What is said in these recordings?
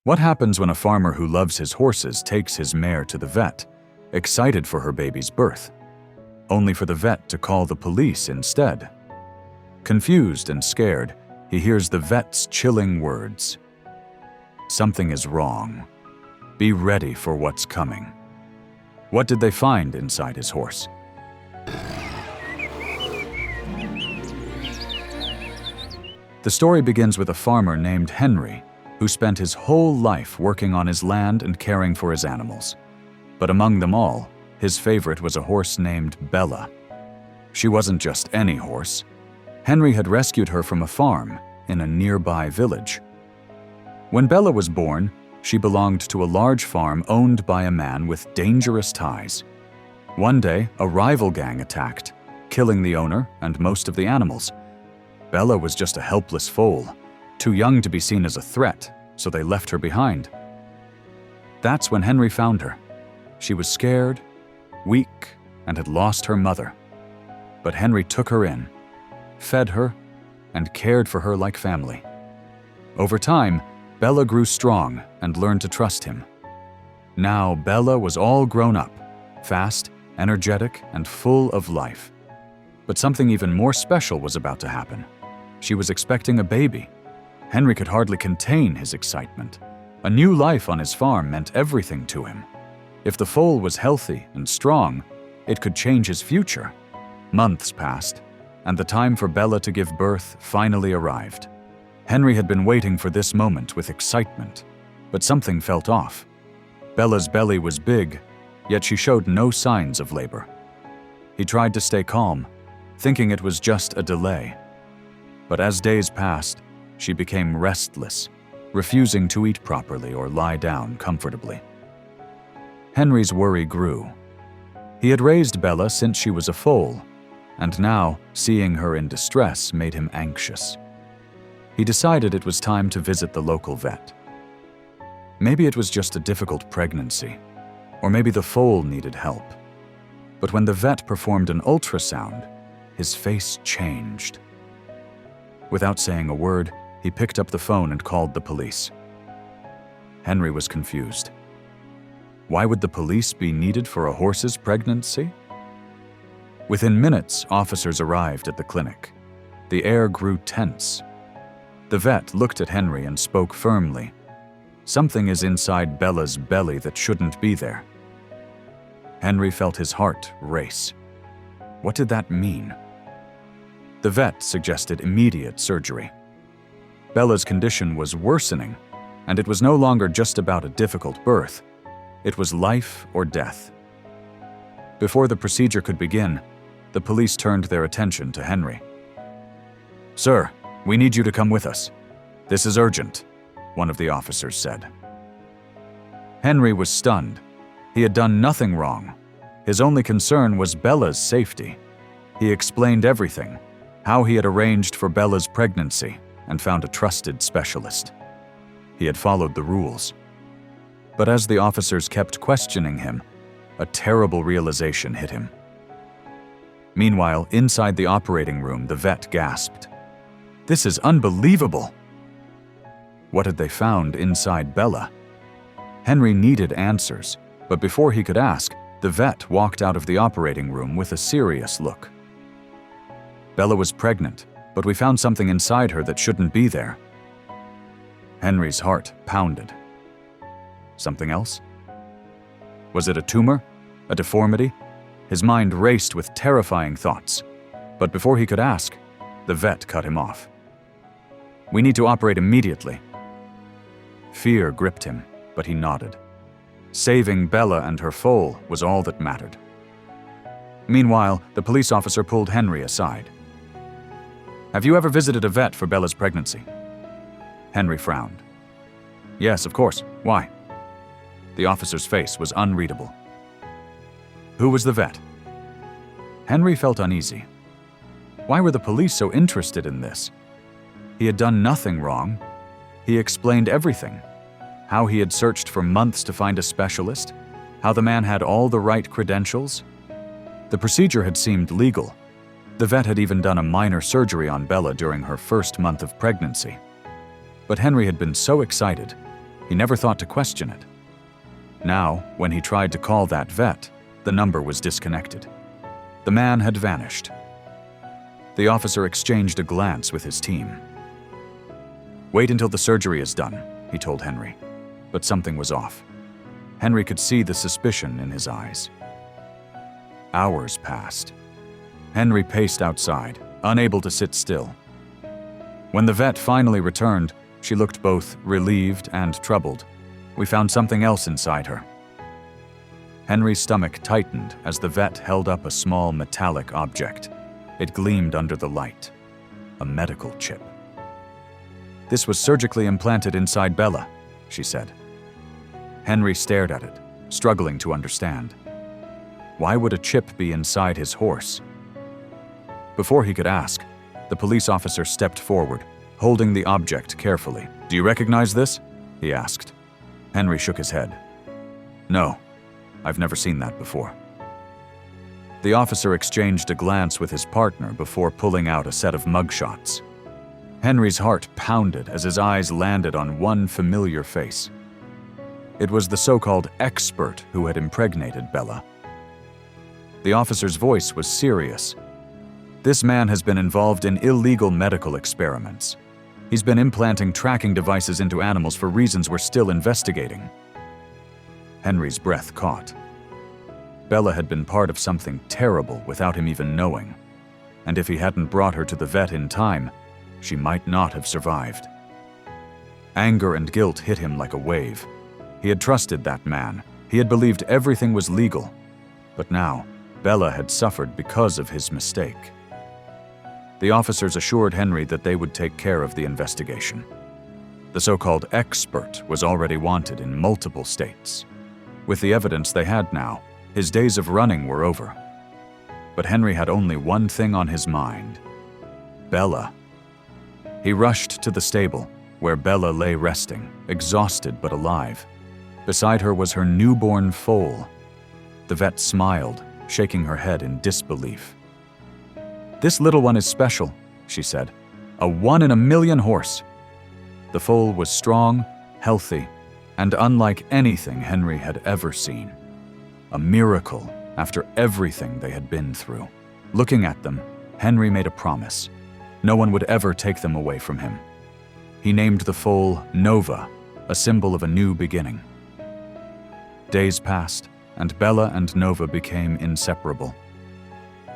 What happens when a farmer who loves his horses takes his mare to the vet, excited for her baby's birth, only for the vet to call the police instead? Confused and scared, he hears the vet's chilling words. Something is wrong. Be ready for what's coming. What did they find inside his horse? The story begins with a farmer named Henry, who spent his whole life working on his land and caring for his animals. But among them all, his favorite was a horse named Bella. She wasn't just any horse. Henry had rescued her from a farm in a nearby village. When Bella was born, she belonged to a large farm owned by a man with dangerous ties. One day, a rival gang attacked, killing the owner and most of the animals. Bella was just a helpless foal, too young to be seen as a threat, so they left her behind. That's when Henry found her. She was scared, weak, and had lost her mother. But Henry took her in, fed her, and cared for her like family. Over time, Bella grew strong and learned to trust him. Now Bella was all grown up, fast, energetic, and full of life. But something even more special was about to happen. She was expecting a baby. Henry could hardly contain his excitement. A new life on his farm meant everything to him. If the foal was healthy and strong, it could change his future. Months passed, and the time for Bella to give birth finally arrived. Henry had been waiting for this moment with excitement, but something felt off. Bella's belly was big, yet she showed no signs of labor. He tried to stay calm, thinking it was just a delay. But as days passed, she became restless, refusing to eat properly or lie down comfortably. Henry's worry grew. He had raised Bella since she was a foal, and now seeing her in distress made him anxious. He decided it was time to visit the local vet. Maybe it was just a difficult pregnancy, or maybe the foal needed help. But when the vet performed an ultrasound, his face changed. Without saying a word, he picked up the phone and called the police. Henry was confused. Why would the police be needed for a horse's pregnancy? Within minutes, officers arrived at the clinic. The air grew tense. The vet looked at Henry and spoke firmly. Something is inside Bella's belly that shouldn't be there. Henry felt his heart race. What did that mean? The vet suggested immediate surgery. Bella's condition was worsening, and it was no longer just about a difficult birth. It was life or death. Before the procedure could begin, the police turned their attention to Henry. "Sir, we need you to come with us. This is urgent," one of the officers said. Henry was stunned. He had done nothing wrong. His only concern was Bella's safety. He explained everything, how he had arranged for Bella's pregnancy and found a trusted specialist. He had followed the rules. But as the officers kept questioning him, a terrible realization hit him. Meanwhile, inside the operating room, the vet gasped. "This is unbelievable!" What had they found inside Bella? Henry needed answers, but before he could ask, the vet walked out of the operating room with a serious look. "Bella was pregnant, but we found something inside her that shouldn't be there." Henry's heart pounded. Something else? Was it a tumor? A deformity? His mind raced with terrifying thoughts. But before he could ask, the vet cut him off. "We need to operate immediately." Fear gripped him, but he nodded. Saving Bella and her foal was all that mattered. Meanwhile, the police officer pulled Henry aside. "Have you ever visited a vet for Bella's pregnancy?" Henry frowned. "Yes, of course. Why?" The officer's face was unreadable. "Who was the vet?" Henry felt uneasy. Why were the police so interested in this? He had done nothing wrong. He explained everything. How he had searched for months to find a specialist, how the man had all the right credentials. The procedure had seemed legal. The vet had even done a minor surgery on Bella during her first month of pregnancy. But Henry had been so excited, He never thought to question it. Now, when he tried to call that vet, the number was disconnected. The man had vanished. The officer exchanged a glance with his team. "Wait until the surgery is done," he told Henry. But something was off. Henry could see the suspicion in his eyes. Hours passed. Henry paced outside, unable to sit still. When the vet finally returned, she looked both relieved and troubled. "We found something else inside her." Henry's stomach tightened as the vet held up a small metallic object. It gleamed under the light. A medical chip. "This was surgically implanted inside Bella," she said. Henry stared at it, struggling to understand. Why would a chip be inside his horse? Before he could ask, the police officer stepped forward, holding the object carefully. "Do you recognize this?" he asked. Henry shook his head. "No, I've never seen that before." The officer exchanged a glance with his partner before pulling out a set of mugshots. Henry's heart pounded as his eyes landed on one familiar face. It was the so-called expert who had impregnated Bella. The officer's voice was serious. "This man has been involved in illegal medical experiments. He's been implanting tracking devices into animals for reasons we're still investigating." Henry's breath caught. Bella had been part of something terrible without him even knowing. And if he hadn't brought her to the vet in time, she might not have survived. Anger and guilt hit him like a wave. He had trusted that man. He had believed everything was legal. But now, Bella had suffered because of his mistake. The officers assured Henry that they would take care of the investigation. The so-called expert was already wanted in multiple states. With the evidence they had now, his days of running were over. But Henry had only one thing on his mind: Bella. He rushed to the stable, where Bella lay resting, exhausted but alive. Beside her was her newborn foal. The vet smiled, shaking her head in disbelief. "This little one is special," she said. "A 1 in a million horse." The foal was strong, healthy, and unlike anything Henry had ever seen. A miracle after everything they had been through. Looking at them, Henry made a promise. No one would ever take them away from him. He named the foal Nova, a symbol of a new beginning. Days passed, and Bella and Nova became inseparable.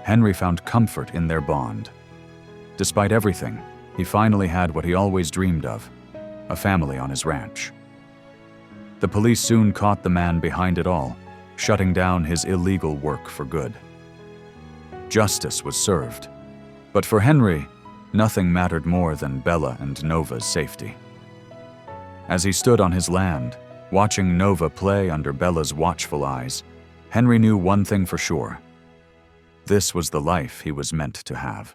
Henry found comfort in their bond. Despite everything, he finally had what he always dreamed of: a family on his ranch. The police soon caught the man behind it all, shutting down his illegal work for good. Justice was served, but for Henry, nothing mattered more than Bella and Nova's safety. As he stood on his land, watching Nova play under Bella's watchful eyes, Henry knew one thing for sure: this was the life he was meant to have.